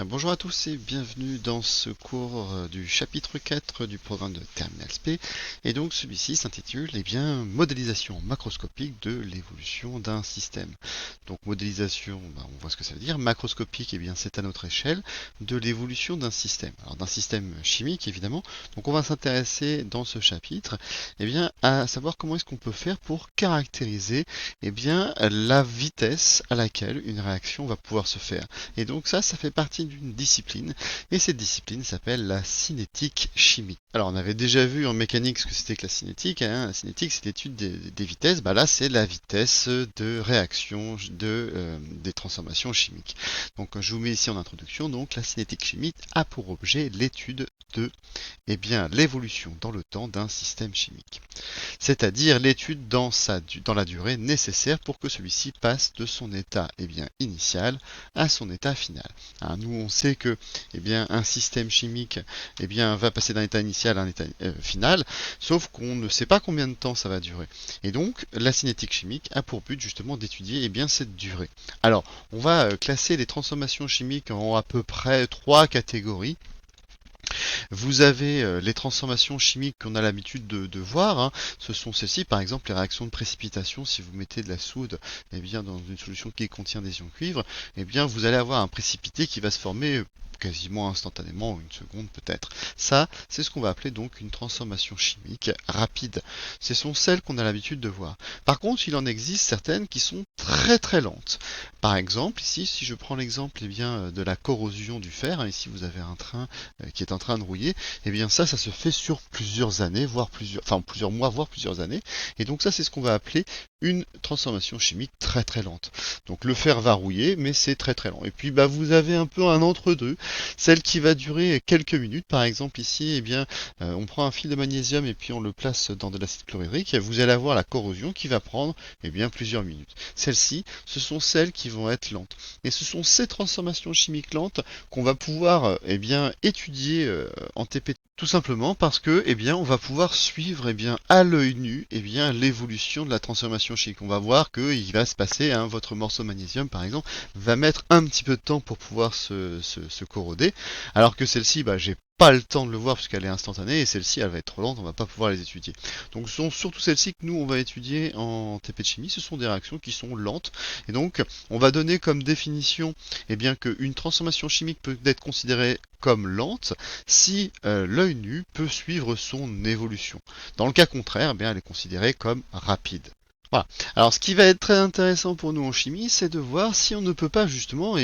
Bien, bonjour à tous et bienvenue dans ce cours du chapitre 4 du programme de Terminal SP. Et donc celui-ci s'intitule modélisation macroscopique de l'évolution d'un système. Donc modélisation, on voit ce que ça veut dire. Macroscopique, c'est à notre échelle de l'évolution d'un système. Alors d'un système chimique évidemment. Donc on va s'intéresser dans ce chapitre à savoir comment est-ce qu'on peut faire pour caractériser la vitesse à laquelle une réaction va pouvoir se faire. Et donc ça fait partie d'une discipline, et cette discipline s'appelle la cinétique chimie. Alors on avait déjà vu en mécanique ce que c'était que la cinétique, La cinétique c'est l'étude des vitesses, là c'est la vitesse de réaction des transformations chimiques. Donc je vous mets ici en introduction, donc la cinétique chimique a pour objet l'étude de l'évolution dans le temps d'un système chimique. C'est-à-dire l'étude dans la durée nécessaire pour que celui-ci passe de son état initial à son état final. Nous on sait que un système chimique va passer d'un état initial à un état final, sauf qu'on ne sait pas combien de temps ça va durer. Et donc la cinétique chimique a pour but justement d'étudier cette durée. Alors on va classer les transformations chimiques en à peu près 3 catégories. Vous avez les transformations chimiques qu'on a l'habitude de voir. Ce sont celles-ci, par exemple les réactions de précipitation. Si vous mettez de la soude dans une solution qui contient des ions cuivre, vous allez avoir un précipité qui va se former quasiment instantanément, une seconde peut-être. Ça, c'est ce qu'on va appeler donc une transformation chimique rapide. Ce sont celles qu'on a l'habitude de voir. Par contre, il en existe certaines qui sont très très lentes. Par exemple, ici, si je prends l'exemple de la corrosion du fer, ici vous avez un train qui est en train de rouiller, ça se fait sur plusieurs années, plusieurs mois, voire plusieurs années. Et donc ça, c'est ce qu'on va appeler une transformation chimique très très lente. Donc le fer va rouiller, mais c'est très très lent. Et puis vous avez un peu un entre-deux, celle qui va durer quelques minutes. Par exemple ici, on prend un fil de magnésium et puis on le place dans de l'acide chlorhydrique. Et vous allez avoir la corrosion qui va prendre plusieurs minutes. Celles-ci, ce sont celles qui vont être lentes. Et ce sont ces transformations chimiques lentes qu'on va pouvoir étudier en TP, tout simplement parce que on va pouvoir suivre à l'œil nu l'évolution de la transformation chimique. On va voir qu'il va se passer, votre morceau de magnésium par exemple va mettre un petit peu de temps pour pouvoir se corroder, alors que celle-ci, j'ai pas le temps de le voir parce qu'elle est instantanée, et celle-ci elle va être trop lente, on va pas pouvoir les étudier. Donc ce sont surtout celles-ci que nous on va étudier en TP de chimie. Ce sont des réactions qui sont lentes, et donc on va donner comme définition qu'une transformation chimique peut être considérée comme lente si l'œil nu peut suivre son évolution. Dans le cas contraire, elle est considérée comme rapide. Voilà. Alors, ce qui va être très intéressant pour nous en chimie, c'est de voir si on ne peut pas justement,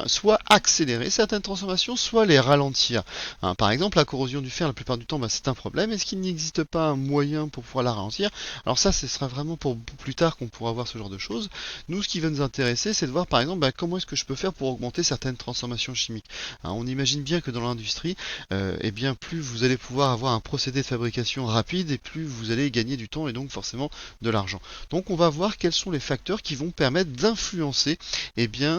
soit accélérer certaines transformations, soit les ralentir. Par exemple, la corrosion du fer, la plupart du temps, c'est un problème. Est-ce qu'il n'existe pas un moyen pour pouvoir la ralentir? Alors ça, ce sera vraiment pour plus tard qu'on pourra voir ce genre de choses. Nous, ce qui va nous intéresser, c'est de voir, par exemple, comment est-ce que je peux faire pour augmenter certaines transformations chimiques. On imagine bien que dans l'industrie, plus vous allez pouvoir avoir un procédé de fabrication rapide, et plus vous allez gagner du temps et donc forcément de l'argent. Donc on va voir quels sont les facteurs qui vont permettre d'influencer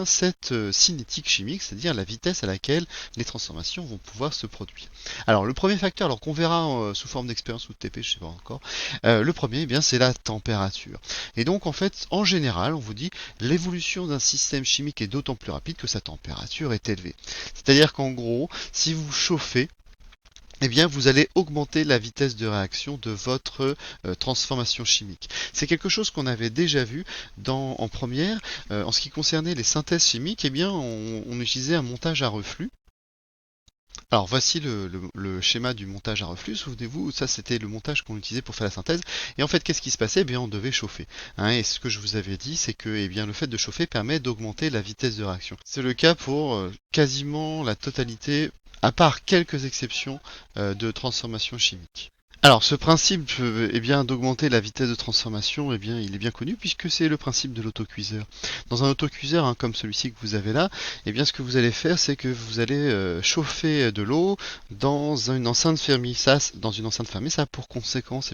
cette cinétique chimique, c'est-à-dire la vitesse à laquelle les transformations vont pouvoir se produire. Alors le premier facteur, alors qu'on verra sous forme d'expérience ou de TP, je ne sais pas encore, le premier c'est la température. Et donc en fait, en général, on vous dit l'évolution d'un système chimique est d'autant plus rapide que sa température est élevée. C'est-à-dire qu'en gros, si vous chauffez, vous allez augmenter la vitesse de réaction de votre transformation chimique. C'est quelque chose qu'on avait déjà vu en première. En ce qui concernait les synthèses chimiques, on utilisait un montage à reflux. Alors voici le schéma du montage à reflux. Souvenez-vous, ça c'était le montage qu'on utilisait pour faire la synthèse. Et en fait, qu'est-ce qui se passait? On devait chauffer. Et ce que je vous avais dit, c'est que le fait de chauffer permet d'augmenter la vitesse de réaction. C'est le cas pour quasiment la totalité, à part quelques exceptions de transformation chimique. Alors, ce principe d'augmenter la vitesse de transformation, il est bien connu puisque c'est le principe de l'autocuiseur. Dans un autocuiseur comme celui-ci que vous avez là, ce que vous allez faire, c'est que vous allez chauffer de l'eau dans une enceinte fermée. Ça a pour conséquence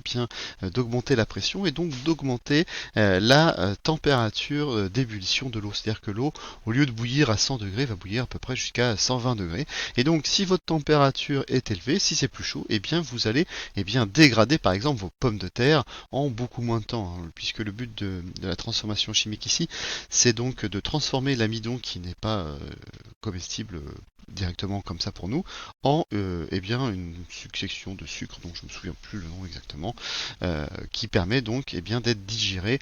d'augmenter la pression et donc d'augmenter la température d'ébullition de l'eau. C'est-à-dire que l'eau, au lieu de bouillir à 100 degrés, va bouillir à peu près jusqu'à 120 degrés. Et donc, si votre température est élevée, si c'est plus chaud, vous allez dégrader par exemple vos pommes de terre en beaucoup moins de temps, puisque le but de la transformation chimique ici, c'est donc de transformer l'amidon qui n'est pas comestible directement comme ça pour nous, en eh bien une succession de sucres dont je ne me souviens plus le nom exactement, qui permet donc eh bien d'être digéré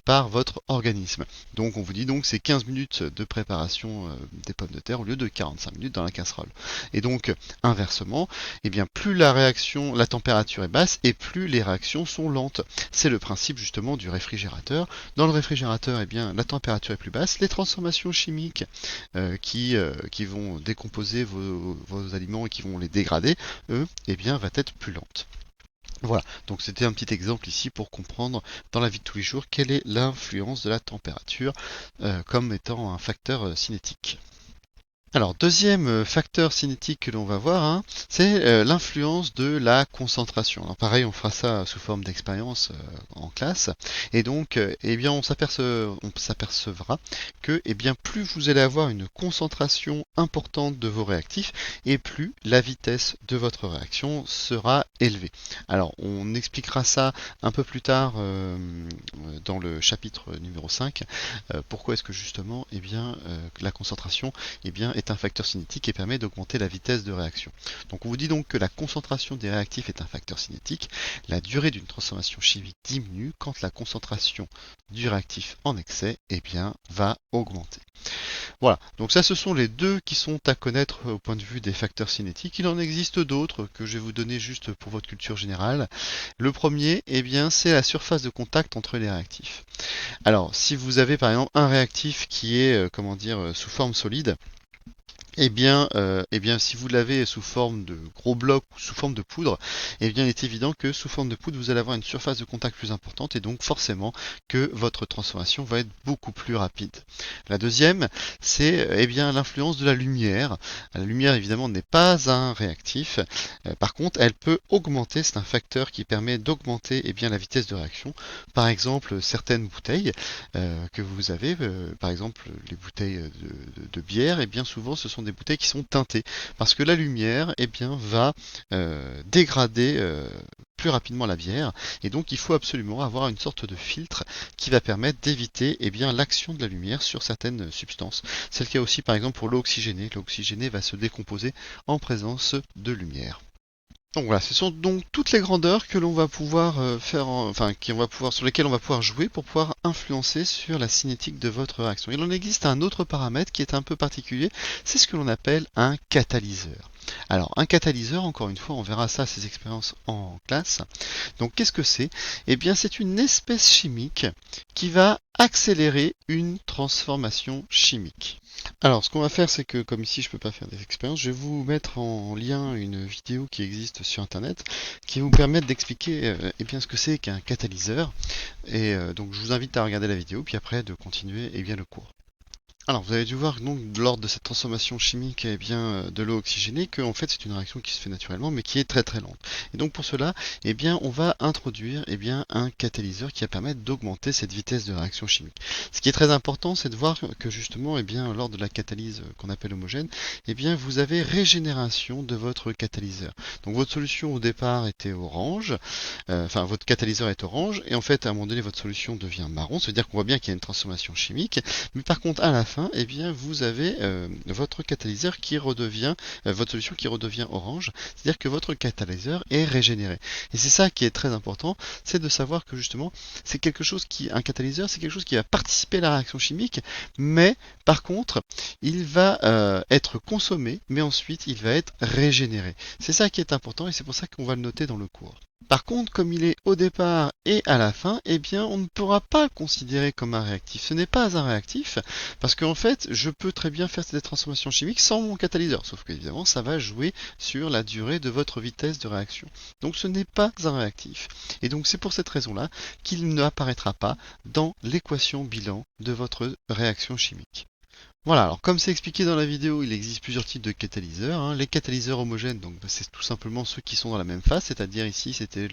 par votre organisme. Donc on vous dit donc c'est 15 minutes de préparation des pommes de terre au lieu de 45 minutes dans la casserole. Et donc inversement, eh bien plus la température est basse et plus les réactions sont lentes. C'est le principe justement du réfrigérateur. Dans le réfrigérateur, eh bien la température est plus basse, les transformations chimiques qui vont décomposer vos aliments et qui vont les dégrader, eux, eh bien va être plus lente. Voilà, donc c'était un petit exemple ici pour comprendre dans la vie de tous les jours quelle est l'influence de la température comme étant un facteur cinétique. Alors, deuxième facteur cinétique que l'on va voir, hein, c'est l'influence de la concentration. Alors pareil, on fera ça sous forme d'expérience en classe. Et donc, eh bien, on s'apercevra que eh bien, plus vous allez avoir une concentration importante de vos réactifs, et plus la vitesse de votre réaction sera élevée. Alors, on expliquera ça un peu plus tard dans le chapitre numéro 5. Pourquoi est-ce que justement, eh bien, la concentration eh bien, est un facteur cinétique et permet d'augmenter la vitesse de réaction. Donc on vous dit donc que la concentration des réactifs est un facteur cinétique. La durée d'une transformation chimique diminue quand la concentration du réactif en excès eh bien, va augmenter. Voilà, donc ça ce sont les deux qui sont à connaître au point de vue des facteurs cinétiques. Il en existe d'autres que je vais vous donner juste pour votre culture générale. Le premier, eh bien, c'est la surface de contact entre les réactifs. Alors, si vous avez par exemple un réactif qui est, comment dire, sous forme solide, eh bien, si vous l'avez sous forme de gros blocs ou sous forme de poudre, eh bien, il est évident que sous forme de poudre, vous allez avoir une surface de contact plus importante et donc forcément que votre transformation va être beaucoup plus rapide. La deuxième, c'est eh bien l'influence de la lumière. La lumière, évidemment, n'est pas un réactif. Par contre, elle peut augmenter. C'est un facteur qui permet d'augmenter eh bien la vitesse de réaction. Par exemple, certaines bouteilles que vous avez, par exemple les bouteilles de bière, et bien souvent ce sont des bouteilles qui sont teintées parce que la lumière eh bien, va dégrader plus rapidement la bière et donc il faut absolument avoir une sorte de filtre qui va permettre d'éviter eh bien, l'action de la lumière sur certaines substances. C'est le cas aussi par exemple pour l'eau oxygénée. L'eau oxygénée va se décomposer en présence de lumière. Donc voilà, ce sont donc toutes les grandeurs que l'on va pouvoir sur lesquelles on va pouvoir jouer pour pouvoir influencer sur la cinétique de votre réaction. Il en existe un autre paramètre qui est un peu particulier, c'est ce que l'on appelle un catalyseur. Alors un catalyseur, encore une fois, on verra ça, ces expériences en classe. Donc qu'est-ce que c'est? Eh bien c'est une espèce chimique qui va accélérer une transformation chimique. Alors, ce qu'on va faire, c'est que, comme ici, je ne peux pas faire des expériences, je vais vous mettre en lien une vidéo qui existe sur Internet, qui va vous permettre d'expliquer eh bien, ce que c'est qu'un catalyseur. Et donc, je vous invite à regarder la vidéo, puis après de continuer eh bien, le cours. Alors, vous avez dû voir donc lors de cette transformation chimique eh bien, de l'eau oxygénée que en fait c'est une réaction qui se fait naturellement mais qui est très très lente. Et donc pour cela, eh bien, on va introduire eh bien, un catalyseur qui va permettre d'augmenter cette vitesse de réaction chimique. Ce qui est très important, c'est de voir que justement eh bien, lors de la catalyse qu'on appelle homogène, eh bien, vous avez régénération de votre catalyseur. Donc votre solution au départ était orange, enfin votre catalyseur est orange et en fait à un moment donné votre solution devient marron, c'est-à-dire qu'on voit bien qu'il y a une transformation chimique, mais par contre à la fin, eh bien, vous avez votre catalyseur qui redevient, votre solution qui redevient orange, c'est-à-dire que votre catalyseur est régénéré. Et c'est ça qui est très important, c'est de savoir que justement, un catalyseur, c'est quelque chose qui va participer à la réaction chimique, mais par contre, il va être consommé, mais ensuite il va être régénéré. C'est ça qui est important et c'est pour ça qu'on va le noter dans le cours. Par contre, comme il est au départ et à la fin, eh bien, on ne pourra pas le considérer comme un réactif. Ce n'est pas un réactif, parce qu'en fait, je peux très bien faire cette transformation chimique sans mon catalyseur. Sauf qu'évidemment, ça va jouer sur la durée de votre vitesse de réaction. Donc, ce n'est pas un réactif. Et donc, c'est pour cette raison-là qu'il n'apparaîtra pas dans l'équation bilan de votre réaction chimique. Voilà, alors comme c'est expliqué dans la vidéo, il existe plusieurs types de catalyseurs, hein. Les catalyseurs homogènes, donc c'est tout simplement ceux qui sont dans la même phase, c'est-à-dire ici c'était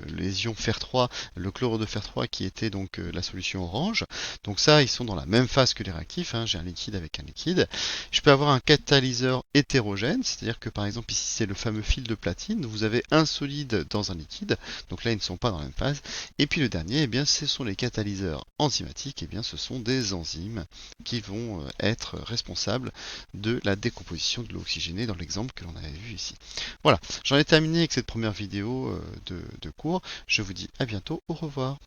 les ions fer 3, le chlorure de fer 3 qui était donc la solution orange. Donc ça, ils sont dans la même phase que les réactifs, hein. J'ai un liquide avec un liquide. Je peux avoir un catalyseur hétérogène, c'est-à-dire que par exemple ici c'est le fameux fil de platine, vous avez un solide dans un liquide, donc là ils ne sont pas dans la même phase. Et puis le dernier, eh bien, ce sont les catalyseurs enzymatiques, eh bien ce sont des enzymes qui qui vont être responsables de la décomposition de l'eau oxygénée dans l'exemple que l'on avait vu ici. Voilà, j'en ai terminé avec cette première vidéo de cours. Je vous dis à bientôt, au revoir.